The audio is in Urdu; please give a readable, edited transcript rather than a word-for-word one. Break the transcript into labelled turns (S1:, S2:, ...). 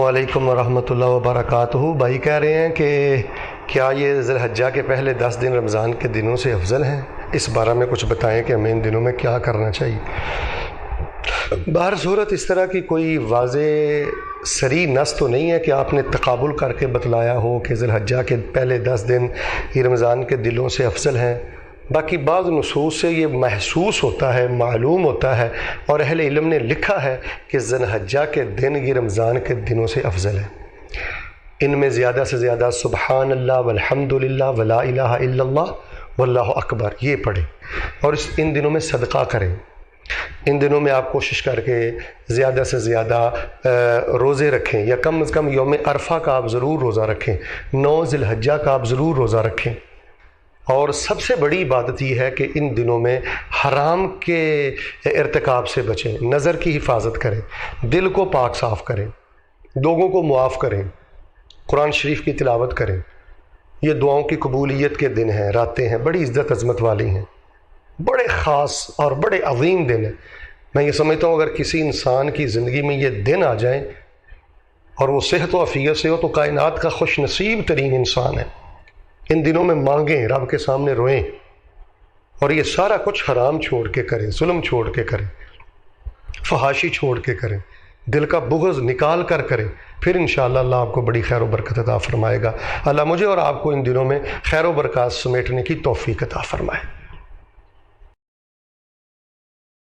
S1: علیکم ورحمۃ اللہ وبرکاتہ۔ بھائی کہہ رہے ہیں کہ کیا یہ ذی الحجہ کے پہلے 10 دن رمضان کے دنوں سے افضل ہیں؟ اس بارے میں کچھ بتائیں کہ ہمیں ان دنوں میں کیا کرنا چاہیے۔ بہر صورت اس طرح کی کوئی واضح صریح نص تو نہیں ہے کہ آپ نے تقابل کر کے بتلایا ہو کہ ذی الحجہ کے پہلے 10 دن یہ رمضان کے دنوں سے افضل ہیں۔ باقی بعض نصوص سے یہ محسوس ہوتا ہے، معلوم ہوتا ہے، اور اہل علم نے لکھا ہے کہ ذی الحجہ کے دن یہ رمضان کے دنوں سے افضل ہے۔ ان میں زیادہ سے زیادہ سبحان اللہ والحمد للہ ولا الہ الا اللہ واللہ اکبر یہ پڑھیں، اور ان دنوں میں صدقہ کریں۔ ان دنوں میں آپ کوشش کر کے زیادہ سے زیادہ روزے رکھیں، یا کم از کم یوم عرفہ کا آپ ضرور روزہ رکھیں، 9 ذی الحجہ کا آپ ضرور روزہ رکھیں۔ اور سب سے بڑی عبادت یہ ہے کہ ان دنوں میں حرام کے ارتکاب سے بچیں، نظر کی حفاظت کریں، دل کو پاک صاف کریں، لوگوں کو معاف کریں، قرآن شریف کی تلاوت کریں۔ یہ دعاؤں کی قبولیت کے دن ہیں، راتیں ہیں، بڑی عزت عظمت والی ہیں، بڑے خاص اور بڑے عظیم دن ہیں۔ میں یہ سمجھتا ہوں اگر کسی انسان کی زندگی میں یہ دن آ جائیں اور وہ صحت و عافیت سے ہو تو کائنات کا خوش نصیب ترین انسان ہے۔ ان دنوں میں مانگیں، رب کے سامنے روئیں، اور یہ سارا کچھ حرام چھوڑ کے کریں، ظلم چھوڑ کے کریں، فحاشی چھوڑ کے کریں، دل کا بغض نکال کر کریں، پھر انشاءاللہ اللہ آپ کو بڑی خیر و برکت عطا فرمائے گا۔ اللہ مجھے اور آپ کو ان دنوں میں خیر و برکات سمیٹنے کی توفیق عطا فرمائے۔